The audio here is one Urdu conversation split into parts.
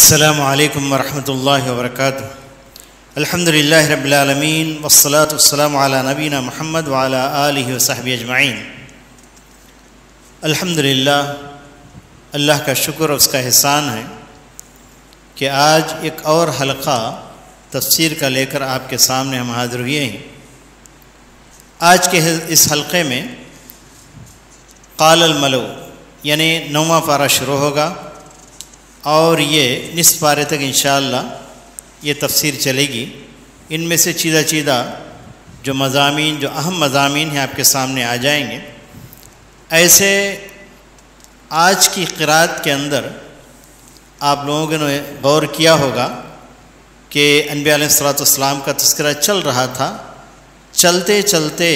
السلام علیکم ورحمۃ اللہ وبرکاتہ۔ الحمد للہ رب العالمین والصلاة والسلام علی نبینا محمد وعلی آلہ وصحبہ اجمعین۔ الحمد للہ، اللہ کا شکر اور اس کا احسان ہے کہ آج ایک اور حلقہ تفسیر کا لے کر آپ کے سامنے ہم حاضر ہوئے ہیں۔ آج کے اس حلقے میں قال الملو یعنی 9واں پارہ شروع ہوگا اور یہ نصف پارے تک انشاءاللہ یہ تفسیر چلے گی۔ ان میں سے چیدہ جو مضامین، جو اہم مضامین ہیں آپ کے سامنے آ جائیں گے۔ ایسے آج کی قرات کے اندر آپ لوگوں نے غور کیا ہوگا کہ انبیاء علیہ الصلوۃ والسلام کا تذکرہ چل رہا تھا، چلتے چلتے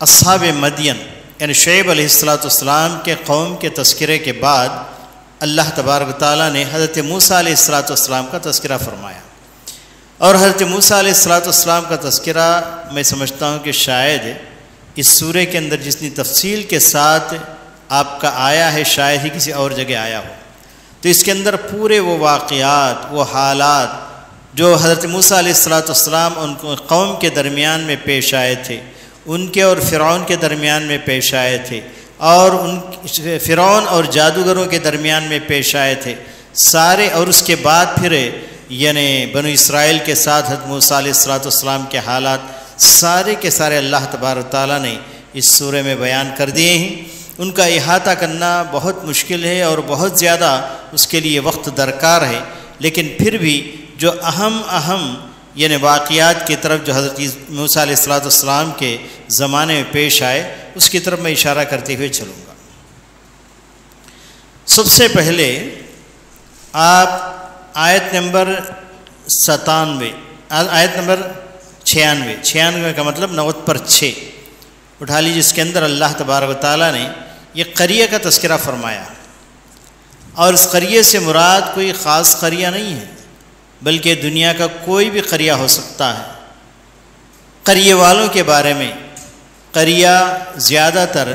اصحاب مدین یعنی شعیب علیہ الصلوۃ والسلام کے قوم کے تذکرے کے بعد اللہ تبارک و تعالیٰ نے حضرت موسیٰ علیہ الصلوۃ والسلام کا تذکرہ فرمایا، اور حضرت موسیٰ علیہ الصلوۃ والسلام کا تذکرہ میں سمجھتا ہوں کہ شاید اس سورے کے اندر جتنی تفصیل کے ساتھ آپ کا آیا ہے شاید ہی کسی اور جگہ آیا ہو۔ تو اس کے اندر پورے وہ واقعات، وہ حالات جو حضرت موسیٰ علیہ الصلوۃ والسلام ان قوم کے درمیان میں پیش آئے تھے، ان کے اور فرعون کے درمیان میں پیش آئے تھے، اور ان فرعون اور جادوگروں کے درمیان میں پیش آئے تھے سارے، اور اس کے بعد پھر یعنی بنو اسرائیل کے ساتھ حضرت موسیٰ علیہ الصلوۃ والسلام کے حالات سارے کے سارے اللہ تبارک و تعالیٰ نے اس سورے میں بیان کر دیے ہیں۔ ان کا احاطہ کرنا بہت مشکل ہے اور بہت زیادہ اس کے لیے وقت درکار ہے، لیکن پھر بھی جو اہم یعنی واقعات کی طرف جو حضرت موسیٰ علیہ الصلوۃ والسلام کے زمانے میں پیش آئے اس کی طرف میں اشارہ کرتے ہوئے چلوں گا۔ سب سے پہلے آپ آیت نمبر 97، آیت نمبر 96 کا مطلب 90 پر 6 اٹھا لیجیے، جس کے اندر اللہ تبارک و تعالیٰ نے یہ قریہ کا تذکرہ فرمایا، اور اس قریہ سے مراد کوئی خاص قریہ نہیں ہے بلکہ دنیا کا کوئی بھی قریہ ہو سکتا ہے۔ قریہ والوں کے بارے میں، قریہ زیادہ تر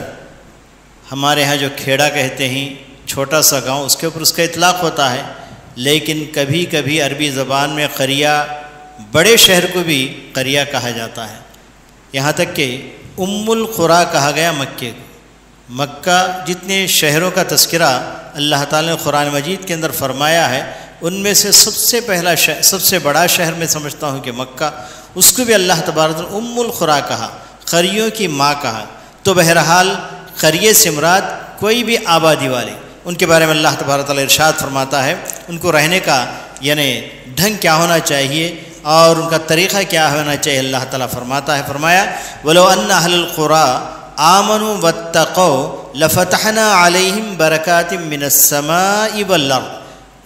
ہمارے ہاں جو کھیڑا کہتے ہیں، چھوٹا سا گاؤں، اس کے اوپر اس کا اطلاق ہوتا ہے، لیکن کبھی کبھی عربی زبان میں قریہ بڑے شہر کو بھی قریہ کہا جاتا ہے، یہاں تک کہ ام القریٰ کہا گیا مکے کو۔ مکہ جتنے شہروں کا تذکرہ اللہ تعالیٰ نے قرآن مجید کے اندر فرمایا ہے، ان میں سے سب سے بڑا شہر میں سمجھتا ہوں کہ مکہ، اس کو بھی اللہ تبارک نے ام القریٰ کہا، قریوں کی ماں کہا۔ تو بہرحال قریے سے مراد کوئی بھی آبادی والے، ان کے بارے میں اللہ تبارک تعالیٰ ارشاد فرماتا ہے ان کو رہنے کا یعنی ڈھنگ کیا ہونا چاہیے اور ان کا طریقہ کیا ہونا چاہیے۔ اللہ تعالیٰ فرمایا وَلَوْ أَنَّ أَهْلَ الْقُرَىٰ آمَنُوا وَاتَّقَوْا لَفَتَحْنَا عَلَيْهِمْ بَرَكَاتٍ مِّنَ السَّمَاءِ وَالْأَرْضِ۔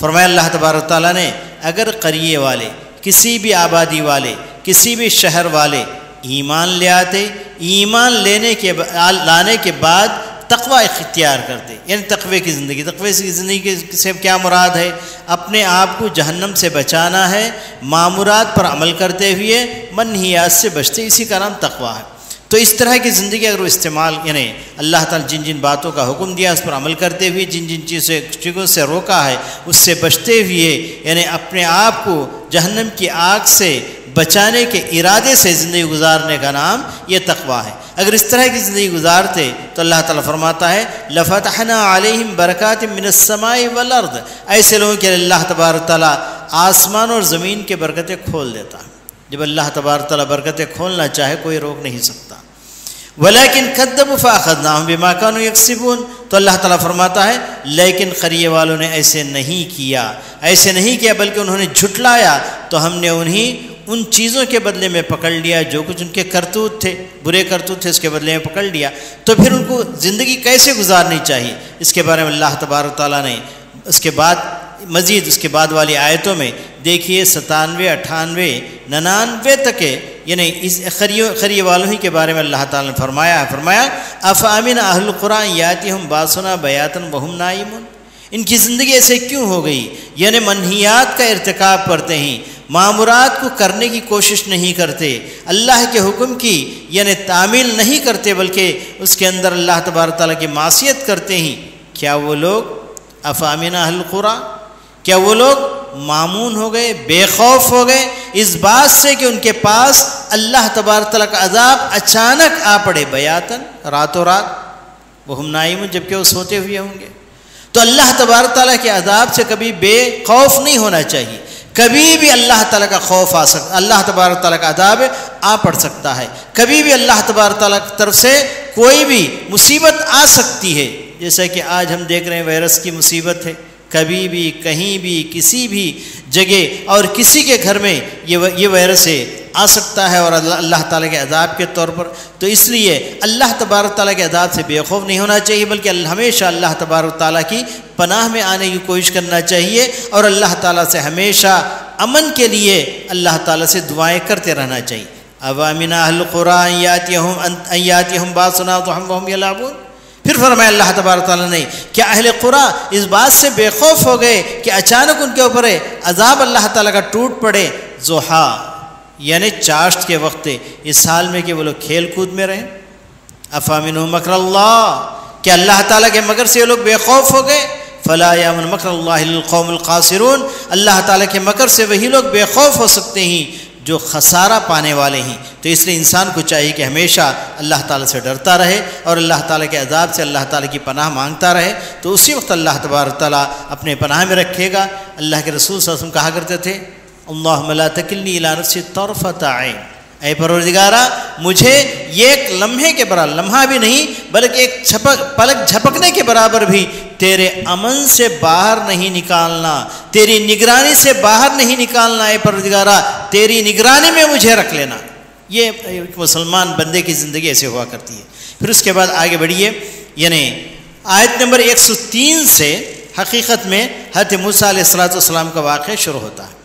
فرمایا اللہ تبارک تعالیٰ نے اگر قریے والے، کسی بھی آبادی والے، کسی بھی شہر والے ایمان لے آتے، ایمان لانے کے بعد تقوی اختیار کرتے، یعنی تقوی کی زندگی سے کیا مراد ہے؟ اپنے آپ کو جہنم سے بچانا ہے، مامورات پر عمل کرتے ہوئے منہیات سے بچتے، اسی کا نام تقوی ہے۔ تو اس طرح کی زندگی اگر وہ استعمال یعنی اللہ تعالیٰ جن جن باتوں کا حکم دیا اس پر عمل کرتے ہوئے، جن جن چیزوں سے روکا ہے اس سے بچتے ہوئے، یعنی اپنے آپ کو جہنم کی آگ سے بچانے کے ارادے سے زندگی گزارنے کا نام یہ تقوی ہے۔ اگر اس طرح کی زندگی گزارتے تو اللہ تعالیٰ فرماتا ہے لَفَتَحْنَا عَلَيْهِمْ بَرَكَاتٍ مِّنَ السَّمَاءِ وَالْأَرْضِ، ایسے لوگوں کے لیے اللہ تبارک تعالیٰ آسمان اور زمین کے برکتیں کھول دیتا ہے۔ جب اللہ تبارک تعالیٰ برکتیں کھولنا چاہے کوئی روک نہیں سکتا۔ وَلَكِنْ كَذَّبُوا فَأَخَذْنَاهُمْ بِمَا كَانُوا يَكْسِبُونَ، تو اللہ تعالیٰ فرماتا ہے لیکن قریے والوں نے ایسے نہیں کیا بلکہ انہوں نے جھٹلایا تو ہم نے انہیں ان چیزوں کے بدلے میں پکڑ لیا جو کچھ ان کے کرتوت تھے، برے کرتوت تھے، اس کے بدلے میں پکڑ لیا۔ تو پھر ان کو زندگی کیسے گزارنی چاہیے اس کے بارے میں اللہ تبارک تعالیٰ نے اس کے بعد والی آیتوں میں دیکھیے 97، 98، 99 تک یعنی اس قریے والوں ہی کے بارے میں اللہ تعالیٰ نے فرمایا أَفَأَمِنَ أَهْلُ الْقُرَىٰ أَن يَأْتِيَهُمْ بَأْسُنَا بَيَاتًا وَهُمْ نَائِمُونَ، ان کی زندگی ایسے کیوں ہو گئی؟ یعنی منہیات کا ارتکاب کرتے ہیں، معمورات کو کرنے کی کوشش نہیں کرتے، اللہ کے حکم کی یعنی تعمیل نہیں کرتے بلکہ اس کے اندر اللہ تبارک تعالیٰ کی معصیت کرتے ہیں۔ کیا وہ لوگ افامن اہل القریٰ، کیا وہ لوگ مامون ہو گئے، بے خوف ہو گئے اس بات سے کہ ان کے پاس اللہ تبارک تعالیٰ کا عذاب اچانک آ پڑے، بیاتن، راتوں رات، وہ ہم نائم، جبکہ وہ سوتے ہوئے ہوں گے؟ تو اللہ تبارک تعالیٰ کے عذاب سے کبھی بے خوف نہیں ہونا چاہیے، کبھی بھی اللہ تعالیٰ کا خوف آ سکتا، اللہ تبارک تعالیٰ کا عذاب آ پڑ سکتا ہے، کبھی بھی اللہ تبارک تعالیٰ کی طرف سے کوئی بھی مصیبت آ سکتی ہے، جیسا کہ آج ہم دیکھ رہے ہیں وائرس کی مصیبت ہے، کبھی بھی کہیں بھی کسی بھی جگہ اور کسی کے گھر میں یہ وائرس آ سکتا ہے، اور اللہ تعالیٰ کے عذاب کے طور پر۔ تو اس لیے اللہ تبارک تعالیٰ کے عذاب سے بے خوف نہیں ہونا چاہیے، بلکہ ہمیشہ اللہ تبارک تعالیٰ کی پناہ میں آنے کی کوشش کرنا چاہیے، اور اللہ تعالیٰ سے ہمیشہ امن کے لیے اللہ تعالیٰ سے دعائیں کرتے رہنا چاہیے۔ اوامن اہل القریٰ ان یاتیہم باسنا ضحی وہم یلعبون۔ پھر فرمایا اللہ تبارک تعالیٰ نے، کیا اہل قریٰ اس بات سے بے خوف ہو گئے کہ اچانک ان کے اوپر عذاب اللہ تعالیٰ کا ٹوٹ پڑے، ضحیٰ یعنی چاشت کے وقت، اس حال میں کہ وہ لوگ کھیل کود میں رہیں؟ افامنوا مکر اللہ، کہ اللہ تعالیٰ کے مکر سے یہ لوگ بے خوف ہو گئے؟ فلا یامن مکر اللہ الا القوم الخاسرون، اللہ تعالیٰ کے مکر سے وہی لوگ بے خوف ہو سکتے ہیں جو خسارہ پانے والے ہیں۔ تو اس لیے انسان کو چاہیے کہ ہمیشہ اللہ تعالیٰ سے ڈرتا رہے اور اللہ تعالیٰ کے عذاب سے اللہ تعالیٰ کی پناہ مانگتا رہے، تو اسی وقت اللہ تبارک تعالیٰ اپنے پناہ میں رکھے گا۔ اللہ کے رسول صلی اللہ علیہ وسلم کہا کرتے تھے، اللہم لا تکلنی الی نفسی طرفۃ عین، اے پروردگارہ مجھے ایک لمحے کے برابر، لمحہ بھی نہیں بلکہ ایک پلک جھپکنے کے برابر بھی تیرے امن سے باہر نہیں نکالنا، تیری نگرانی سے باہر نہیں نکالنا، اے پروردگارہ تیری نگرانی میں مجھے رکھ لینا۔ یہ ایک مسلمان بندے کی زندگی ایسے ہوا کرتی ہے۔ پھر اس کے بعد آگے بڑھیے، یعنی آیت نمبر 103 سے حقیقت میں حضرت موسیٰ علیہ السلام کا واقعہ شروع ہوتا ہے۔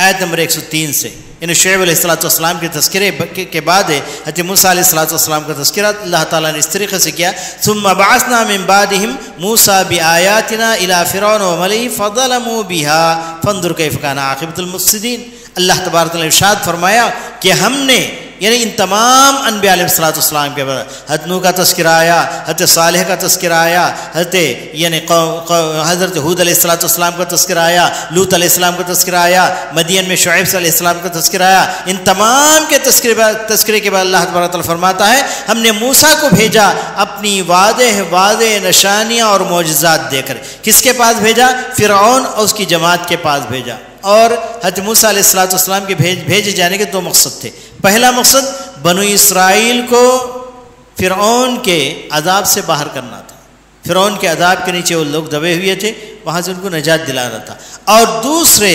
آیت نمبر 103 سے یعنی شعیب علیہ السلام کے تذکرے کے بعد حضرت موسیٰ علیہ السلام کا تذکرہ اللہ تعالیٰ نے اس طریقے سے کیا، ثم بعثنا من بعدهم موسیٰ بآیاتنا الی فرعون وملئہ فظلموا بها فانظر کیف کان عاقبۃ المفسدین۔ اللہ تبارک و تعالیٰ نے ارشاد فرمایا کہ ہم نے یعنی ان تمام انبیاء علیہ السلام کے بعد حضرت نوح کا تذکرہ آیا، حضرت صالح کا تذکرہ آیا، حضرت ہود علیہ السلام کا تذکرہ آیا، لوط علیہ السلام کا تذکرہ آیا، مدین میں شعیب علیہ السلام کا تذکرہ آیا۔ ان تمام کے تذکرے کے بعد اللہ تبارک تعالیٰ فرماتا ہے ہم نے موسیٰ کو بھیجا اپنی واضح نشانیاں اور معجزات دے کر۔ کس کے پاس بھیجا؟ فرعون اور اس کی جماعت کے پاس بھیجا۔ اور حضرت موسیٰ علیہ السلام کے بھیجے جانے کے دو مقصد تھے۔ پہلا مقصد بنو اسرائیل کو فرعون کے عذاب سے باہر کرنا تھا، فرعون کے عذاب کے نیچے وہ لوگ دبے ہوئے تھے، وہاں سے ان کو نجات دلانا تھا۔ اور دوسرے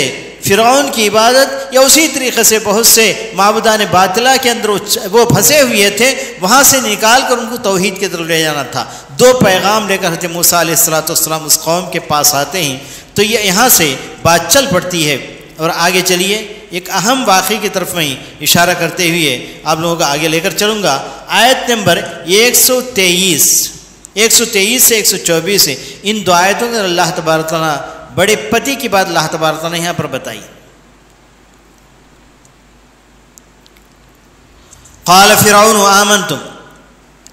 فرعون کی عبادت یا اسی طریقے سے بہت سے معبودان باطلہ کے اندر وہ پھنسے ہوئے تھے، وہاں سے نکال کر ان کو توحید کی طرف لے جانا تھا۔ دو پیغام لے کر حضرت موسیٰ علیہ السلام اس قوم کے پاس آتے ہیں، تو یہ یہاں سے بات چل پڑتی ہے۔ اور آگے چلیے، ایک اہم واقعے کی طرف میں اشارہ کرتے ہوئے آپ لوگوں کو آگے لے کر چلوں گا۔ آیت نمبر 123 سے 124 ہے، ان دو آیتوں میں اللہ تبارک تعالیٰ بڑے پتی کی بات اللہ تبارک تعالیٰ نے یہاں پر بتائی۔ قال فرعون آمنتم،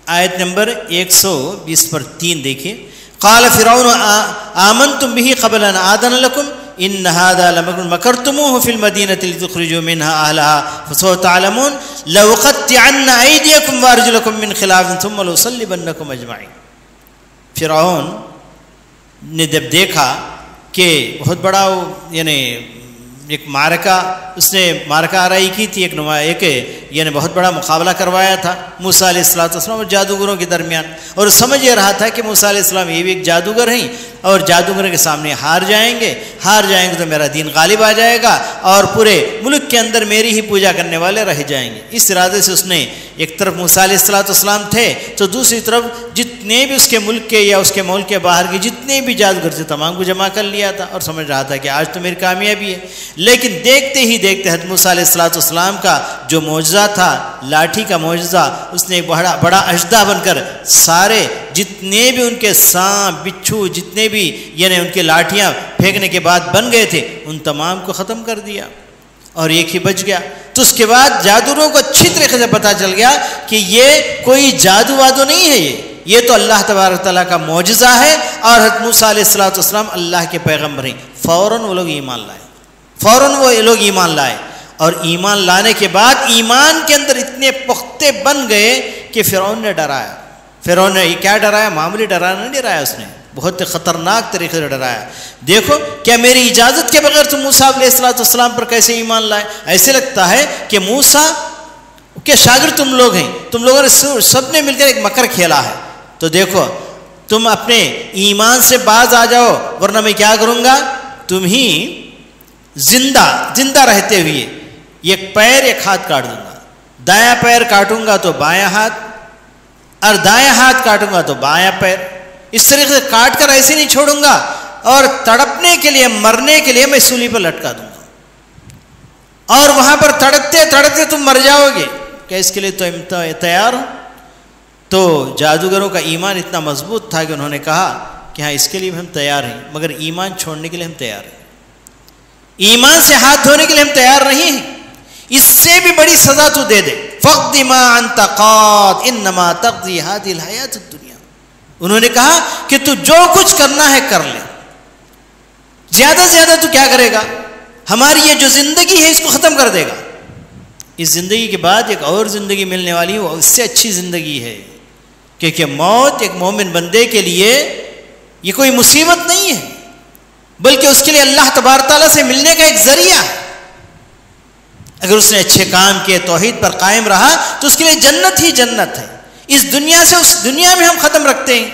آیت نمبر 120 پر 3 دیکھیے۔ قال فرعون آمنتم به قبل ان آذن لكم ان هذا لمكر مكرتموه في المدينة لتخرجوا منها اهلها فسوف تعلمون لأقطعن ايديكم وارجلكم من خلاف ثم لأصلبنكم اجمعين۔ فرعون نے جب دیکھا کہ بہت بڑا یعنی ایک اس نے معرکہ آرائی کی تھی، ایک یعنی بہت بڑا مقابلہ کروایا تھا موسیٰ علیہ السلام اور جادوگروں کے درمیان، اور سمجھ یہ رہا تھا کہ موسیٰ علیہ السلام یہ بھی ایک جادوگر ہیں اور جادوگروں کے سامنے ہار جائیں گے تو میرا دین غالب آ جائے گا اور پورے ملک کے اندر میری ہی پوجا کرنے والے رہ جائیں گے۔ اس ارادے سے اس نے ایک طرف موسیٰ علیہ السلام تھے تو دوسری طرف جتنے بھی اس کے ملک کے یا اس کے ملک کے باہر کے جتنے بھی جادوگر تھے تمام کو جمع کر لیا تھا، اور سمجھ رہا تھا کہ آج تو میری کامیابی ہے۔ لیکن دیکھتے ہی دیکھتے حضرت موسیٰ علیہ السلام کا جو معجزہ تھا، لاٹھی کا معجزہ، اس نے ایک بڑا اژدہا بن کر سارے جتنے بھی ان کے سانپ بچھو جتنے بھی یعنی ان کے لاٹھیاں پھینکنے کے بعد بن گئے تھے ان تمام کو ختم کر دیا، اور ایک ہی بچ گیا۔ تو اس کے بعد جادوگروں کو اچھی طریقے سے پتہ چل گیا کہ یہ کوئی جادو وادو نہیں ہے، یہ تو اللہ تبارک تعالیٰ کا معجزہ ہے، اور حضرت موسیٰ علیہ السلام اللہ کے پیغمبر ہیں۔ فوراً وہ لوگ ایمان لائے، فوراً وہ لوگ ایمان لائے، اور ایمان لانے کے بعد ایمان کے اندر اتنے پختے بن گئے کہ فرعون نے ڈرایا. فرعون نے کیا ڈرایا؟ معمولی ڈرانا نہیں ڈرایا، اس نے بہت خطرناک طریقے سے ڈرایا. دیکھو کیا میری اجازت کے بغیر تم موسیٰ علیہ السلام پر کیسے ایمان لائے؟ ایسے لگتا ہے کہ موسیٰ کے شاگرد تم لوگ ہیں، تم لوگوں نے سب نے مل کر ایک مکر کھیلا ہے. تو دیکھو تم اپنے ایمان سے باز آ جاؤ، ورنہ میں کیا کروں گا، تم ہی زندہ رہتے ہوئے ایک پیر ایک ہاتھ کاٹ دوں گا. دایاں پیر کاٹوں گا تو بایاں ہاتھ، اور دایاں ہاتھ کاٹوں گا تو بایاں پیر. اس طریقے سے کاٹ کر ایسے نہیں چھوڑوں گا، اور تڑپنے کے لیے، مرنے کے لیے میں سولی پر لٹکا دوں گا، اور وہاں پر تڑپتے تڑپتے تم مر جاؤ گے. کہ اس کے لیے تو تیار ہو. تو جادوگروں کا ایمان اتنا مضبوط تھا کہ انہوں نے کہا کہ ہاں اس کے لیے بھی ہم تیار ہیں، مگر ایمان چھوڑنے کے لیے ہم تیار ہیں، ایمان سے ہاتھ دھونے کے لیے ہم تیار نہیں ہیں. اس سے بھی بڑی سزا تو دے دے. فقد ما انت قاض انما تقضی هذه الحیات الدنیا. انہوں نے کہا کہ تو جو کچھ کرنا ہے کر لے، زیادہ سے زیادہ تو کیا کرے گا، ہماری یہ جو زندگی ہے اس کو ختم کر دے گا. اس زندگی کے بعد ایک اور زندگی ملنے والی ہے، وہ اس سے اچھی زندگی ہے. کیونکہ موت ایک مومن بندے کے لیے یہ کوئی مصیبت نہیں ہے، بلکہ اس کے لیے اللہ تبارک تعالیٰ سے ملنے کا ایک ذریعہ. اگر اس نے اچھے کام کیے، توحید پر قائم رہا، تو اس کے لیے جنت ہی جنت ہے. اس دنیا سے اس دنیا میں ہم ختم رکھتے ہیں.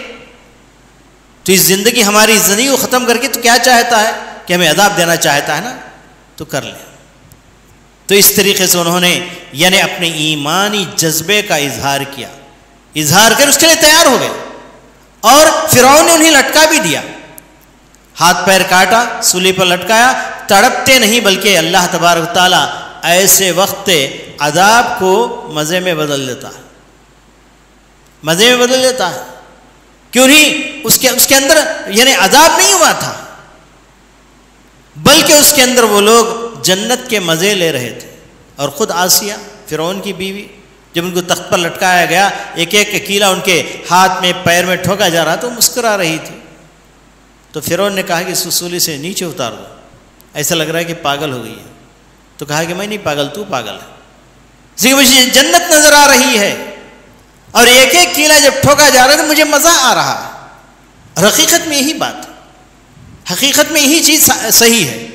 تو اس زندگی، ہماری زندگی کو ختم کر کے تو کیا چاہتا ہے کہ ہمیں عذاب دینا چاہتا ہے نا، تو کر لیں. تو اس طریقے سے انہوں نے یعنی اپنے ایمانی جذبے کا اظہار کیا، اظہار کر اس کے لیے تیار ہو گئے. اور فرعون نے انہیں لٹکا بھی دیا، ہاتھ پیر کاٹا، سولی پر لٹکایا. تڑپتے نہیں، بلکہ اللہ تبارک تعالیٰ ایسے وقت عذاب کو مزے میں بدل دیتا ہے، مزے میں بدل دیتا ہے. کیوں نہیں؟ اس کے اندر یعنی عذاب نہیں ہوا تھا، بلکہ اس کے اندر وہ لوگ جنت کے مزے لے رہے تھے. اور خود آسیہ فرعون کی بیوی، جب ان کو تخت پر لٹکایا گیا، ایک ایک کیلا ان کے ہاتھ میں پیر میں ٹھوکا جا رہا تو مسکرا رہی تھی. تو فرعون نے کہا کہ اس سولی سے نیچے اتار دو، ایسا لگ رہا ہے کہ پاگل ہو گئی ہے. تو کہا کہ میں نہیں پاگل، تو پاگل ہے، اس لیے مجھے جنت نظر آ رہی ہے، اور ایک ایک کیلا جب ٹھوکا جا رہا ہے تو مجھے مزہ آ رہا ہے. اور حقیقت میں یہی بات ہے، حقیقت میں یہی چیز صحیح ہے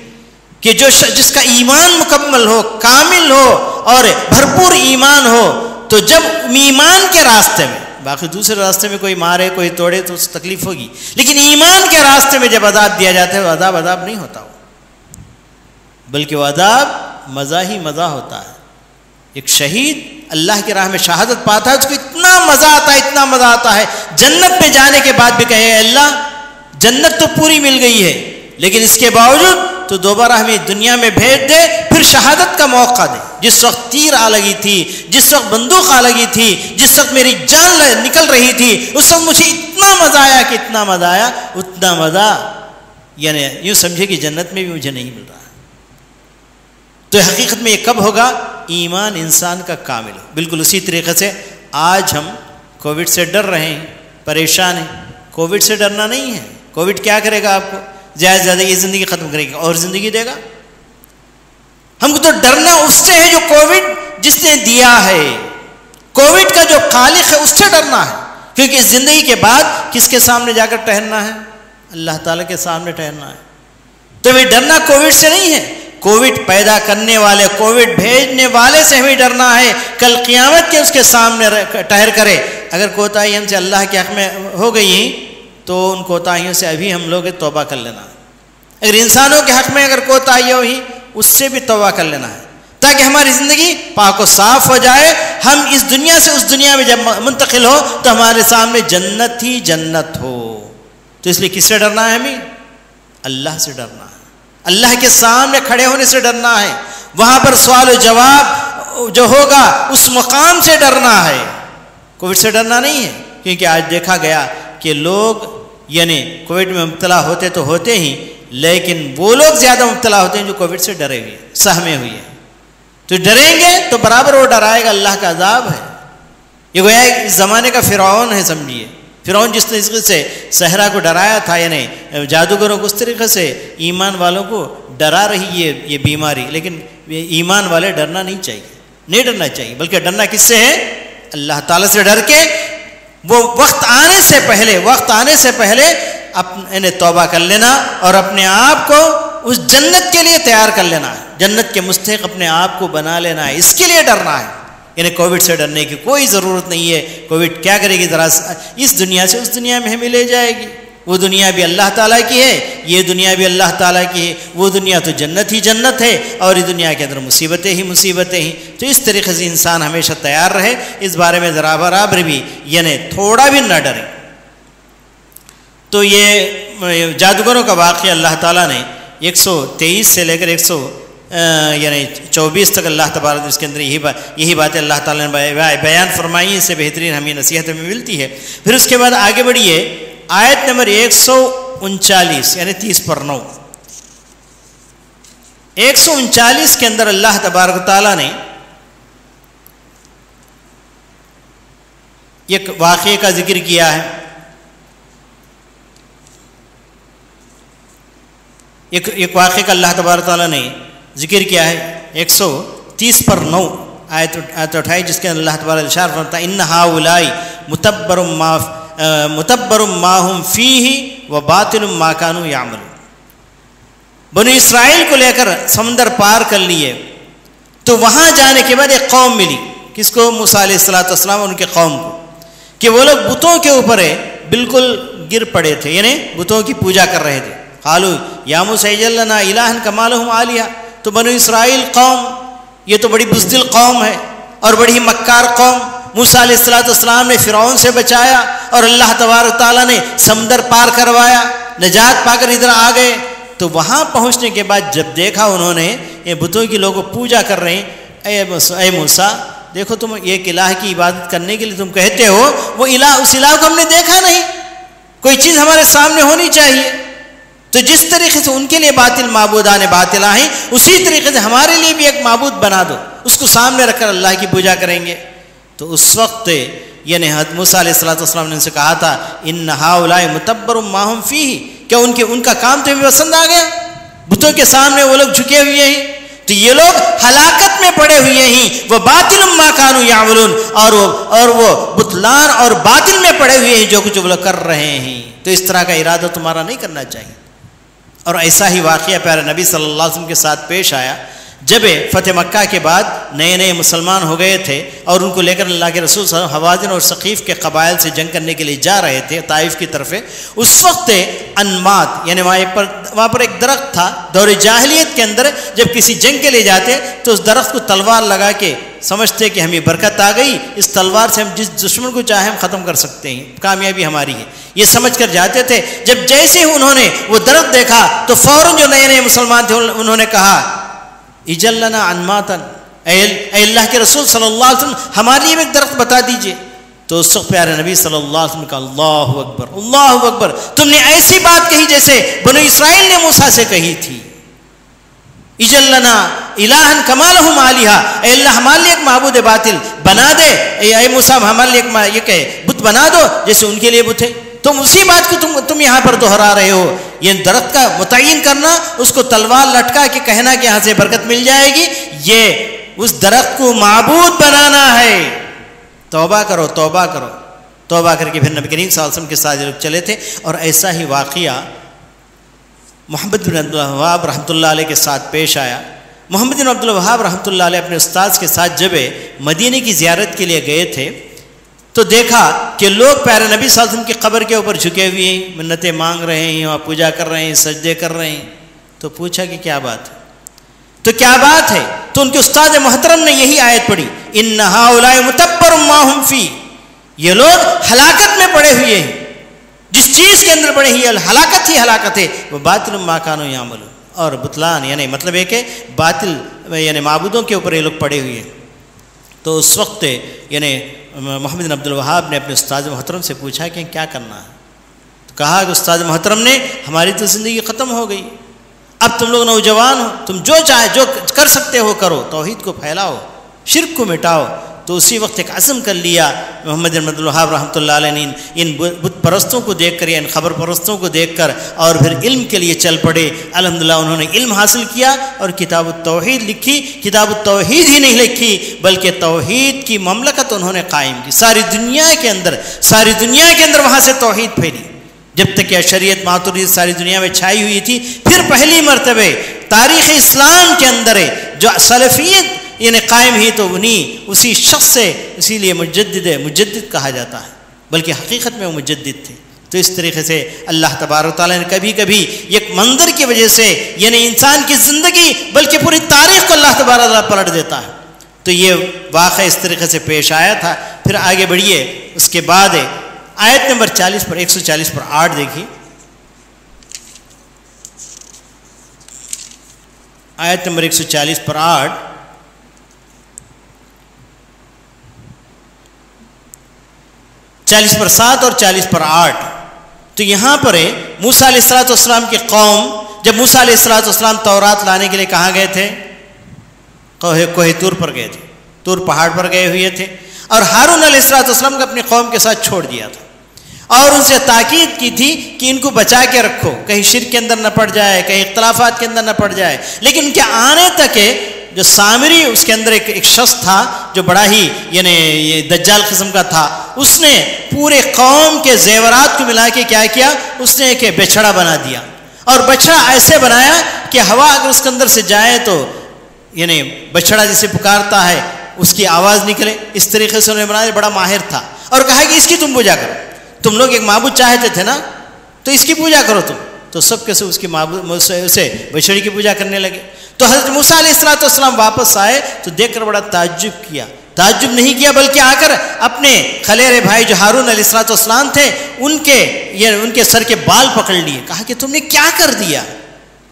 کہ جس کا ایمان مکمل ہو، کامل ہو اور بھرپور ایمان ہو، تو جب ایمان کے راستے میں، باقی دوسرے راستے میں کوئی مارے کوئی توڑے تو اس تکلیف ہوگی، لیکن ایمان کے راستے میں جب عذاب دیا جاتا ہے، وہ عذاب نہیں ہوتا، بلکہ وہ عذاب مزہ ہی مزہ ہوتا ہے. ایک شہید اللہ کی راہ میں شہادت پاتا ہے، اس کو اتنا مزہ آتا ہے، اتنا مزہ آتا ہے، جنت پہ جانے کے بعد بھی کہے اللہ جنت تو پوری مل گئی ہے، لیکن اس کے باوجود تو دوبارہ ہمیں دنیا میں بھیج دے، پھر شہادت کا موقع دے. جس وقت تیر آ لگی تھی، جس وقت بندوق آ لگی تھی، جس وقت میری جان نکل رہی تھی، اس وقت مجھے اتنا مزہ آیا کہ اتنا مزہ آیا، اتنا مزہ یعنی یوں سمجھے کہ جنت میں بھی مجھے نہیں مل رہا. تو حقیقت میں یہ کب ہوگا؟ ایمان انسان کا کامل ہو. بالکل اسی طریقے سے آج ہم کووڈ سے ڈر رہے ہیں، پریشان ہیں. کووڈ سے ڈرنا نہیں ہے. کووڈ کیا کرے گا آپ کو؟ زیادہ سے زیادہ یہ زندگی ختم کرے گا اور زندگی دے گا. ہم کو تو ڈرنا اس سے ہے جو کووڈ جس نے دیا ہے. کووڈ کا جو خالق ہے اس سے ڈرنا ہے، کیونکہ اس زندگی کے بعد کس کے سامنے جا کر ٹہرنا ہے؟ اللہ تعالیٰ کے سامنے ٹہرنا ہے. تو ہمیں ڈرنا کووڈ سے نہیں ہے، کووڈ پیدا کرنے والے، کووڈ بھیجنے والے سے ہمیں ڈرنا ہے. کل قیامت کے اس کے سامنے ٹھہر کرے. اگر کوتاہی ہم سے اللہ کے حق میں ہو گئی تو ان کوتاہیوں سے ابھی ہم لوگ توبہ کر لینا ہے. اگر انسانوں کے حق میں اگر کوتاہی ہوئی اس سے بھی توبہ کر لینا ہے، تاکہ ہماری زندگی پاک و صاف ہو جائے. ہم اس دنیا سے اس دنیا میں جب منتقل ہو تو ہمارے سامنے جنت ہی جنت ہو. تو اس لیے کس سے ڈرنا ہے؟ ہمیں اللہ سے ڈرنا ہے، اللہ کے سامنے کھڑے ہونے سے ڈرنا ہے. وہاں پر سوال و جواب جو ہوگا اس مقام سے ڈرنا ہے، کووڈ سے ڈرنا نہیں ہے. کیونکہ آج دیکھا گیا کہ لوگ یعنی کووڈ میں مبتلا ہوتے تو ہوتے ہی، لیکن وہ لوگ زیادہ مبتلا ہوتے ہیں جو کووڈ سے ڈرے ہوئے، سہمے ہوئے ہیں. تو ڈریں گے تو برابر وہ ڈرائے گا، اللہ کا عذاب ہے. یہ گویا اس زمانے کا فرعون ہے، سمجھیے. فرعون جس طریقے سے صحرا کو ڈرایا تھا، یعنی جادوگروں کو اس طریقے سے ایمان والوں کو ڈرا رہی ہے یہ بیماری. لیکن ایمان والے ڈرنا نہیں چاہیے، نہیں ڈرنا چاہیے، بلکہ ڈرنا کس سے ہے؟ اللہ تعالیٰ سے ڈر کے وہ وقت آنے سے پہلے اپنے توبہ کر لینا اور اپنے آپ کو اس جنت کے لیے تیار کر لینا ہے، جنت کے مستحق اپنے آپ کو بنا لینا ہے، اس کے لیے ڈرنا ہے. یعنی کووڈ سے ڈرنے کی کوئی ضرورت نہیں ہے. کووڈ کیا کرے گی؟ ذرا اس دنیا سے اس دنیا میں ہمیں لے جائے گی. وہ دنیا بھی اللہ تعالیٰ کی ہے، یہ دنیا بھی اللہ تعالیٰ کی ہے. وہ دنیا تو جنت ہی جنت ہے اور اس دنیا کے اندر مصیبتیں ہی مصیبتیں ہی. تو اس طریقے سے انسان ہمیشہ تیار رہے، اس بارے میں ذرا برابر بھی یعنی تھوڑا بھی نہ ڈرے. تو یہ جادوگروں کا واقعہ اللہ تعالیٰ نے 123 سے لے کر 24 تک اللہ تبارک اس کے اندر یہی باتیں اللہ تعالیٰ نے بیان فرمائی. اس سے بہترین ہمیں نصیحت ہمیں ملتی ہے. پھر اس کے بعد آگے بڑھیے، آیت نمبر 139 یعنی 30/9. 139 کے اندر اللہ تبارک تعالیٰ نے ایک واقعے کا ذکر کیا ہے. ایک واقعے کا اللہ تبارک تعالیٰ نے ذکر کیا ہے 130/9 آیت 28، جس کے اندر اللہ تبارک ارشاد فرماتا ہے ان ہؤلاء متبر ما هم فیہ وباطل ما كانوا یعملون. بنی اسرائیل کو لے کر سمندر پار کر لیے تو وہاں جانے کے بعد ایک قوم ملی. کس کو؟ موسیٰ علیہ السلام ان کے قوم کو، کہ وہ لوگ بتوں کے اوپر بالکل گر پڑے تھے، یعنی بتوں کی پوجا کر رہے تھے. قالوا یا موسیٰ اجعل لنا الہا کما لہم آلیہ. تو بنو اسرائیل قوم یہ تو بڑی بزدل قوم ہے اور بڑی مکار قوم. موسیٰ علیہ السلام نے فرعون سے بچایا اور اللہ تبارک تعالیٰ نے سمندر پار کروایا، نجات پا کر ادھر آ گئے. تو وہاں پہنچنے کے بعد جب دیکھا انہوں نے یہ بتوں کی لوگوں پوجا کر رہے ہیں، اے موسیٰ دیکھو تم ایک الہ کی عبادت کرنے کے لیے تم کہتے ہو، وہ الہ اس الہ کو ہم نے دیکھا نہیں، کوئی چیز ہمارے سامنے ہونی چاہیے. تو جس طریقے سے ان کے لیے باطل معبودان باطلہ ہیں، اسی طریقے سے ہمارے لیے بھی ایک معبود بنا دو، اس کو سامنے رکھ کر اللہ کی پوجا کریں گے. تو اس وقت یعنی حضرت موسیٰ علیہ السلام نے ان سے کہا تھا ان ہؤلاء متبر ما هم فیہ، کیا ان کا کام تمہیں پسند آ گیا؟ بتوں کے سامنے وہ لوگ جھکے ہوئے ہیں، تو یہ لوگ ہلاکت میں پڑے ہوئے ہیں. وہ باطل ما كانوا يعملون، اور وہ بطلان اور باطل میں پڑے ہوئے ہیں جو کچھ وہ لوگ کر رہے ہیں. تو اس طرح کا ارادہ تمہارا نہیں کرنا چاہیے. اور ایسا ہی واقعہ پیارے نبی صلی اللہ علیہ وسلم کے ساتھ پیش آیا جب فتح مکہ کے بعد نئے مسلمان ہو گئے تھے اور ان کو لے کر اللہ کے رسول صلی اللہ علیہ وسلم حوازن اور ثقیف کے قبائل سے جنگ کرنے کے لیے جا رہے تھے طائف کی طرف. اس وقت انمات یعنی وہاں پر ایک درخت تھا. دور جاہلیت کے اندر جب کسی جنگ کے لیے جاتے تو اس درخت کو تلوار لگا کے سمجھتے کہ ہمیں برکت آ گئی، اس تلوار سے ہم جس دشمن کو چاہیں ہم ختم کر سکتے ہیں، کامیابی ہماری ہے، یہ سمجھ کر جاتے تھے. جب جیسے ہی انہوں نے وہ درخت دیکھا تو فوراً جو نئے مسلمان تھے انہوں نے کہا اجعل لنا انماتا، اے اللہ کے رسول صلی اللہ علیہ وسلم ہمارے لیے ایک درخت بتا دیجئے. تو اس وقت پیارے نبی صلی اللہ علیہ وسلم نے کہا اللہ اکبر اللہ اکبر، تم نے ایسی بات کہی جیسے بنو اسرائیل نے موسیٰ سے کہی تھی. اجعل لنا الہا کما لہم آلیہ، اے اللہ ہمارے لیے ایک معبود باطل بنا دے، اے موسیٰ ہمارے لیے یہ کہ بت بنا دو جیسے ان کے لیے بت ہے. تم اسی بات کو تم یہاں پر دہرا رہے ہو. یہ درخت کا متعین کرنا، اس کو تلوار لٹکا کے کہنا کہ یہاں سے برکت مل جائے گی، یہ اس درخت کو معبود بنانا ہے. توبہ کرو توبہ کرو. توبہ کر کے پھر نبی کریم صلی اللہ علیہ وسلم کے ساتھ لوگ چلے تھے. اور ایسا ہی واقعہ محمد بن عبد الوہاب رحمۃ اللہ علیہ کے ساتھ پیش آیا. محمد بن عبد الوہاب رحمۃ اللہ علیہ اپنے استاذ کے ساتھ جب مدینے کی زیارت کے لیے گئے تھے تو دیکھا کہ لوگ پیارے نبی صلی اللہ علیہ وسلم کی قبر کے اوپر جھکے ہوئے ہیں، منتیں مانگ رہے ہیں اور پوجا کر رہے ہیں، سجدے کر رہے ہیں. تو پوچھا کہ کیا بات ہے؟ تو کیا بات ہے؟ تو ان کے استاد محترم نے یہی آیت پڑھی ان ہؤلاء متبر ما هم فیہ، یہ لوگ ہلاکت میں پڑے ہوئے ہیں، جس چیز کے اندر پڑے ہوئے ہلاکت ہی ہلاکت ہے. وہ باطل ما كانوا یعملون، اور بطلان یعنی مطلب ہے کہ باطل یعنی معبودوں کے اوپر یہ لوگ پڑے ہوئے ہیں. تو اس وقت یعنی محمد بن عبد الوہاب نے اپنے استاد محترم سے پوچھا کہ کیا کرنا ہے. تو کہا کہ استاد محترم نے ہماری تو زندگی ختم ہو گئی، اب تم لوگ نوجوان ہو، تم جو چاہے جو کر سکتے ہو کرو، توحید کو پھیلاؤ، شرک کو مٹاؤ، تو اسی وقت ایک عزم کر لیا محمد بن عبد الوہاب رحمۃ اللہ علیہ نے ان بت پرستوں کو دیکھ کر یا ان خبر پرستوں کو دیکھ کر اور پھر علم کے لیے چل پڑے. الحمدللہ انہوں نے علم حاصل کیا اور کتاب التوحید لکھی. کتاب التوحید ہی نہیں لکھی بلکہ توحید کی مملکت انہوں نے قائم کی ساری دنیا کے اندر وہاں سے توحید پھیلی. جب تک کہ شریعت ماتوریدیت ساری دنیا میں چھائی ہوئی تھی، پھر پہلی مرتبہ تاریخ اسلام کے اندر جو سلفیت یعنی قائم ہی تو اسی شخص سے، اسی لیے مجدد کہا جاتا ہے، بلکہ حقیقت میں وہ مجدد تھے. تو اس طریقے سے اللہ تبارک و تعالیٰ نے کبھی کبھی ایک منظر کی وجہ سے یعنی انسان کی زندگی بلکہ پوری تاریخ کو اللہ تبارک و تعالیٰ پلٹ دیتا ہے. تو یہ واقعہ اس طریقے سے پیش آیا تھا. پھر آگے بڑھیے. اس کے بعد آیت نمبر 40 پر 140 پر 8 دیکھیے. آیت نمبر 140 پر 8. چالیس پر 7 اور 40 پر 8. تو یہاں پر موسیٰ علیہ السلام کی قوم جب موسیٰ علیہ السلام تورات لانے کے لیے کہاں گئے تھے؟ کوہ طور پر گئے تھے. طور پہاڑ پر گئے ہوئے تھے اور ہارون علیہ السلام کو اپنی قوم کے ساتھ چھوڑ دیا تھا اور ان سے تاکید کی تھی کہ ان کو بچا کے رکھو، کہیں شرک کے اندر نہ پڑ جائے، کہیں اختلافات کے اندر نہ پڑ جائے. لیکن ان کے آنے تک جو سامری اس کے اندر ایک شخص تھا جو بڑا ہی یعنی یہ دجال قسم کا تھا، اس نے پورے قوم کے زیورات کو ملا کے کیا کیا؟ اس نے ایک بچھڑا بنا دیا اور بچھڑا ایسے بنایا کہ ہوا اگر اس کے اندر سے جائے تو یعنی بچھڑا جسے پکارتا ہے اس کی آواز نکلے. اس طریقے سے انہوں نے بنایا. بڑا ماہر تھا اور کہا کہ اس کی تم پوجا کرو. تم لوگ ایک معبود چاہتے تھے نا، تو اس کی پوجا کرو تم. تو سب کے سب اس کی اسے بچڑی کی پوجا کرنے لگے. تو حضرت موسیٰ علیہ السلام واپس آئے تو دیکھ کر بڑا تعجب کیا. تعجب نہیں کیا بلکہ آ کر اپنے خلیرے بھائی جو ہارون علیہ السلام تھے ان کے سر کے بال پکڑ لیے. کہا کہ تم نے کیا کر دیا؟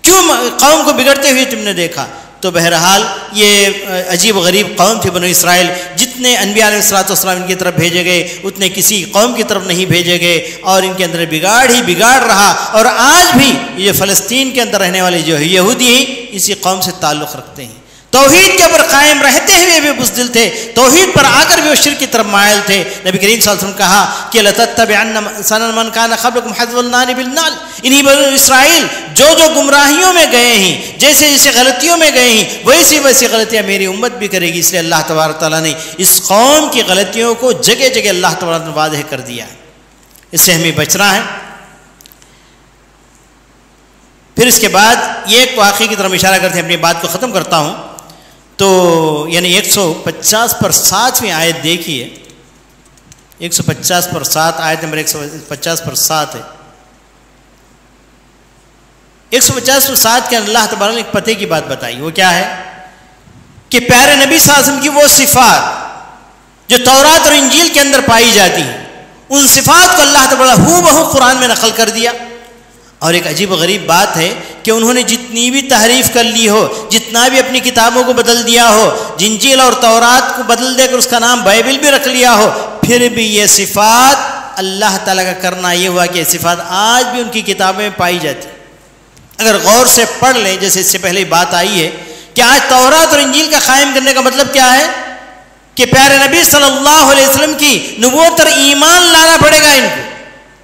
کیوں قوم کو بگڑتے ہوئے تم نے دیکھا؟ تو بہرحال یہ عجیب و غریب قوم تھی بنو اسرائیل. جتنے انبیاء علیہ السلام ان کی طرف بھیجے گئے اتنے کسی قوم کی طرف نہیں بھیجے گئے اور ان کے اندر بگاڑ ہی بگاڑ رہا. اور آج بھی یہ فلسطین کے اندر رہنے والے جو یہودی ہیں اسی قوم سے تعلق رکھتے ہیں. توحید کے اوپر قائم رہتے ہوئے بھی بزدل تھے، توحید پر آ کر بھی وہ شرک کی طرف مائل تھے. نبی کریم صلی اللہ علیہ وسلم کہا کہ لَتَتَّبِعَنَّ سَنَنَ مَنْ كَانَ قَبْلَكُمْ حَذْوَ النَّعْلِ بِالنَّعْلِ. انہی بنو اسرائیل جو گمراہیوں میں گئے ہیں، جیسے غلطیوں میں گئے ہیں، ویسی غلطیاں میری امت بھی کرے گی. اس لیے اللہ تبارک تعالیٰ نے اس قوم کی غلطیوں کو جگہ جگہ اللہ تبارک نے واضح کر دیا. اس سے ہمیں بچنا ہے. پھر اس کے بعد یہ ایک واقعے کی طرف اشارہ کرتے ہیں، اپنی بات کو ختم کرتا ہوں. تو یعنی 150 پر 7ویں آیت دیکھیے. 150 پر 7 آیت نمبر 150 پر 7 ہے. 150 پر 7 کے اللہ تبارک نے ایک پتے کی بات بتائی. وہ کیا ہے کہ پیارے نبی صلی اللہ علیہ وسلم کی وہ صفات جو تورات اور انجیل کے اندر پائی جاتی ہیں، ان صفات کو اللہ تبارک ہو بہو قرآن میں نقل کر دیا. اور ایک عجیب و غریب بات ہے کہ انہوں نے جتنی بھی تحریف کر لی ہو، جتنا بھی اپنی کتابوں کو بدل دیا ہو، انجیل اور تورات کو بدل دے کر اس کا نام بائبل بھی رکھ لیا ہو، پھر بھی یہ صفات اللہ تعالیٰ کا کرنا یہ ہوا کہ یہ صفات آج بھی ان کی کتابیں میں پائی جاتی. اگر غور سے پڑھ لیں، جیسے اس سے پہلے بات آئی ہے کہ آج تورات اور انجیل کا قائم کرنے کا مطلب کیا ہے کہ پیارے نبی صلی اللہ علیہ وسلم کی نبوت پر ایمان لانا پڑے گا ان کو.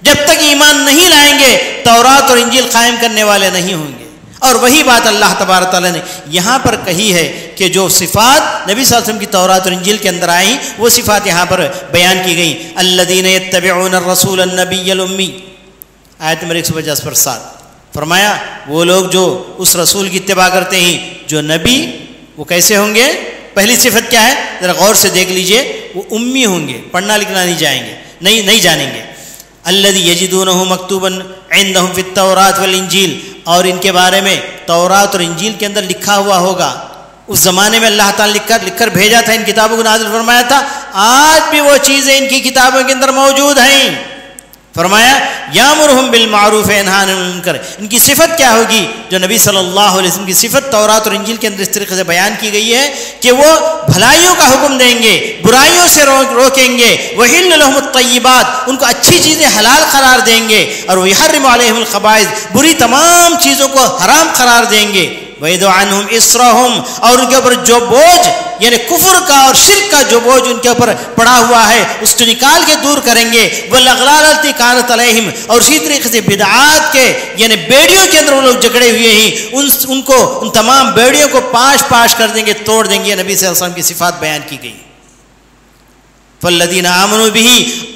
جب تک ایمان نہیں لائیں گے تورات اور انجیل قائم کرنے والے نہیں ہوں گے. اور وہی بات اللہ تبارک تعالیٰ نے یہاں پر کہی ہے کہ جو صفات نبی صلی اللہ علیہ وسلم کی تورات اور انجیل کے اندر آئیں وہ صفات یہاں پر بیان کی گئیں. الذین یتبعون الرسول النبی الامی. آیت نمبر 150 پر 7 فرمایا وہ لوگ جو اس رسول کی اتباع کرتے ہیں جو نبی، وہ کیسے ہوں گے؟ پہلی صفت کیا ہے ذرا غور سے دیکھ لیجئے. وہ امی ہوں گے، پڑھنا لکھنا نہیں جانیں گے. الذی یجدونہ مکتوبا عندہم فی التوراۃ والانجیل. اور ان کے بارے میں تورات اور انجیل کے اندر لکھا ہوا ہوگا. اس زمانے میں اللہ تعالیٰ لکھ کر بھیجا تھا، ان کتابوں کو نازل فرمایا تھا. آج بھی وہ چیزیں ان کی کتابوں کے اندر موجود ہیں. فرمایا یامرہم بالمعروف ینہا عن المنکر. ان کی صفت کیا ہوگی جو نبی صلی اللہ علیہ وسلم کی صفت تورات اور انجیل کے اندر اس طریقے سے بیان کی گئی ہے کہ وہ بھلائیوں کا حکم دیں گے، برائیوں سے روکیں گے. وحل لہم الطیبات. ان کو اچھی چیزیں حلال قرار دیں گے. اور ویحرم علیہم الخبائث. بری تمام چیزوں کو حرام قرار دیں گے. وَيَضَعُ عَنْهُمْ إِصْرَهُمْ، اور ان کے اوپر جو بوجھ یعنی کفر کا اور شرک کا جو بوجھ ان کے اوپر پڑا ہوا ہے اس کو نکال کے دور کریں گے، وَالْأَغْلَالَ الَّتِي كَانَتْ عَلَيْهِمْ، اور اسی طریقے سے بدعات کے یعنی بیڑیوں کے اندر وہ لوگ جکڑے ہوئے ہیں ان کو ان تمام بیڑیوں کو پاش کر دیں گے، توڑ دیں گے۔ نبی صلی اللہ علیہ وسلم کی صفات بیان کی گئی۔ فالذین آمنوا بہ،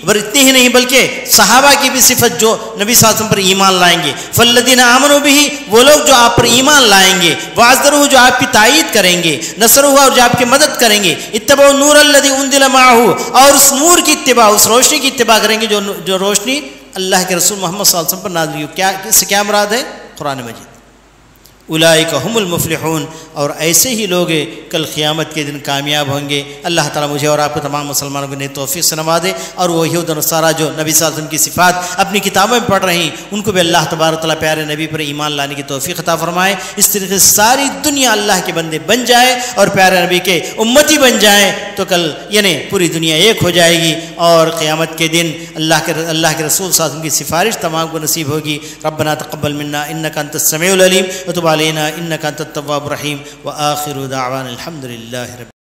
اور اتنی ہی نہیں بلکہ صحابہ کی بھی صفت جو نبی صلی اللہ علیہ وسلم پر ایمان لائیں گے، فالذین آمنوا بہ، وہ لوگ جو آپ پر ایمان لائیں گے، وعزروہ، جو آپ کی تائید کریں گے، نصروہ، اور جو آپ کی مدد کریں گے، اتبعوا النور الذی انزل معہ، اور اس نور کی اتباع، اس روشنی کی اتباع کریں گے جو روشنی اللہ کے رسول محمد صلی اللہ علیہ وسلم پر نازل ہوئی۔ اس سے کیا مراد ہے؟ قرآن مجید۔ اولئک هم المفلحون، اور ایسے ہی لوگ کل قیامت کے دن کامیاب ہوں گے۔ اللہ تعالیٰ مجھے اور آپ کو تمام مسلمانوں کو نیک توفیق سے نوازے، اور وہ یہود و نصارہ جو نبی صلی اللہ علیہ وسلم کی صفات اپنی کتابوں میں پڑھ رہے ہیں ان کو بھی اللہ تبارک و تعالیٰ پیارے نبی پر ایمان لانے کی توفیق عطا فرمائے۔ اس طریقے سے ساری دنیا اللہ کے بندے بن جائے اور پیارے نبی کے امتی بن جائیں تو کل یعنی پوری دنیا ایک ہو جائے گی، اور قیامت کے دن اللہ کے رسول صلی اللہ علیہ وسلم کی سفارش تمام کو نصیب ہوگی۔ ربنا تقبل منا انک انت السمیع العلیم وتب علینا انک انت التواب الرحیم، وآخر دعوانا الحمد للہ رب